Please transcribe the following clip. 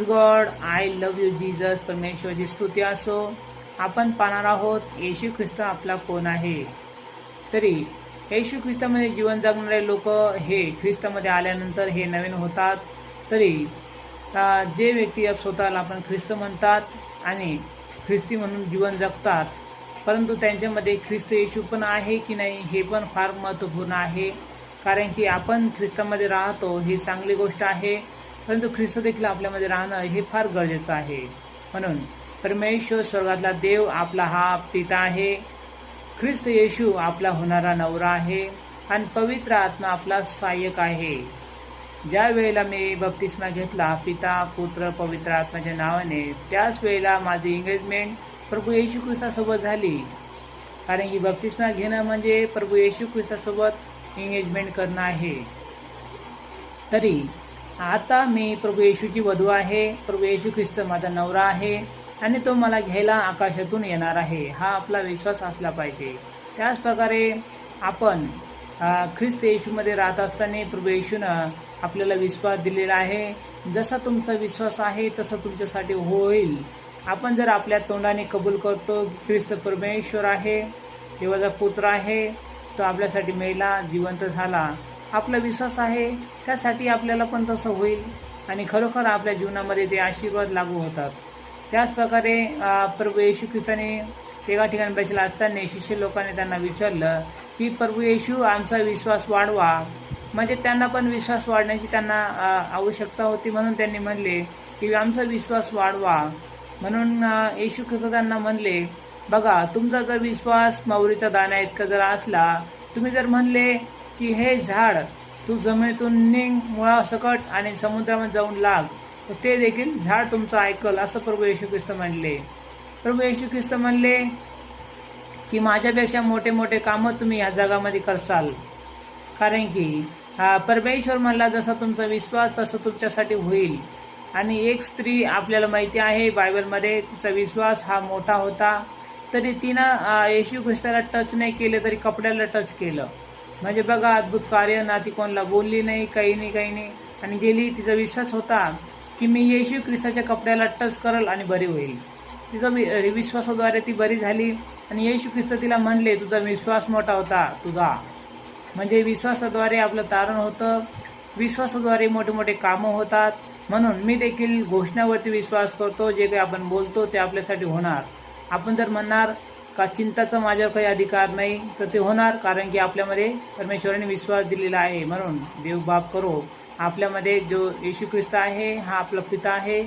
God, I love you Jesus. परमेश्वराची स्तुती असो. आपण पाहणार आहोत येशू ख्रिस्त आपला कोण आहे. तरी येशू ख्रिस्तामध्ये जीवन जगणारे लोक हे ख्रिस्तामध्ये आल्यानंतर हे नवीन होतात. तरी जे व्यक्ती स्वतःला आपण ख्रिस्त म्हणतात आणि ख्रिस्ती म्हणून जीवन जगतात, परंतु त्यांच्यामध्ये ख्रिस्त येशू पण आहे की नाही हे पण फार महत्त्वपूर्ण आहे. कारण की आपण ख्रिस्तामध्ये राहतो ही चांगली गोष्ट आहे, परंतु ख्रिस्त देखील आपल्यामध्ये राहणं हे फार गरजेचं आहे. म्हणून परमेश्वर स्वर्गातला देव आपला हा पिता आहे, ख्रिस्त येशू आपला होणारा नवरा आहे आणि पवित्र आत्मा आपला सहाय्यक आहे. ज्या वेळेला मी बप्तिस्मा घेतला पिता पुत्र पवित्र आत्म्याच्या नावाने, त्याच वेळेला माझी एंगेजमेंट प्रभू येशू ख्रिस्तासोबत झाली. कारण की बप्तिस्मा घेणं म्हणजे प्रभू येशू ख्रिस्तासोबत एंगेजमेंट करणं आहे. तरी आता मी प्रभू येशूची वधू आहे, प्रभू येशू ख्रिस्त माझा नवरा आहे आणि तो मला घ्यायला आकाशातून येणार आहे, हा आपला विश्वास असला पाहिजे. त्याच प्रकारे आपण ख्रिस्त येशूमध्ये राहत असताना प्रभू येशूनं आपल्याला विश्वास दिलेला आहे. जसा तुमचा विश्वास आहे तसं तुमच्यासाठी होईल. आपण जर आपल्या तोंडाने कबूल करतो की ख्रिस्त परमेश्वर आहे, देवाचा पुत्र आहे, तो आपल्यासाठी मेला जिवंत झाला, आपला विश्वास आहे, त्यासाठी आपल्याला पण तसं होईल आणि खरोखर आपल्या जीवनामध्ये ते आशीर्वाद लागू होतात. त्याच प्रकारे प्रभू येशू ख्रिस्ताने एका ठिकाणी बसला असताना शिष्य लोकांनी त्यांना विचारलं की प्रभू येशू आमचा विश्वास वाढवा. म्हणजे त्यांना पण विश्वास वाढण्याची त्यांना आवश्यकता होती, म्हणून त्यांनी म्हणले की आमचा विश्वास वाढवा. म्हणून येशू ख्रिस्त त्यांना म्हणले, बघा तुमचा जर विश्वास मौरीचा दाणा इतका जर असला, तुम्ही जर म्हणले की हे झाड तू जमिनीतून निघ मुळासकट आणि समुद्रामध्ये जाऊन लाग, तर ते देखील झाड तुमचं ऐकल, असं प्रभू येशू ख्रिस्त म्हणले. प्रभू येशू ख्रिस्त म्हणले की माझ्यापेक्षा मोठे मोठे कामं तुम्ही ह्या जगामध्ये करसाल. कारण की परमेश्वर म्हणला जसा तुमचा विश्वास तसं तुमच्यासाठी होईल. आणि एक स्त्री आपल्याला माहिती आहे बायबलमध्ये, तिचा विश्वास हा मोठा होता, तरी तिनं येशू ख्रिस्ताला टच नाही केलं तरी कपड्याला टच केलं. म्हणजे बघा अद्भुत कार्य ना, ती कोणाला बोलली नाही, काही नाही आणि गेली. तिचा विश्वास होता की मी येशू ख्रिस्ताच्या कपड्याला टच करल आणि बरी होईल. तिचा विश्वासाद्वारे ती बरी झाली आणि येशू ख्रिस्त तिला म्हणले तुझा विश्वास मोठा होता तुझा. म्हणजे विश्वासाद्वारे आपलं तारण होतं, विश्वासाद्वारे मोठे मोठे कामं होतात. म्हणून मी देखील घोषणावरती विश्वास करतो, जे काही आपण बोलतो ते आपल्यासाठी होणार. आपण जर म्हणणार का चिंताचा माझ्यावर काही अधिकार नाही, तर ते होणार, कारण की आपल्यामध्ये परमेश्वराने विश्वास दिलेला आहे. म्हणून देव बाप करो आपल्यामध्ये जो येशू ख्रिस्त आहे हा आपला पिता आहे.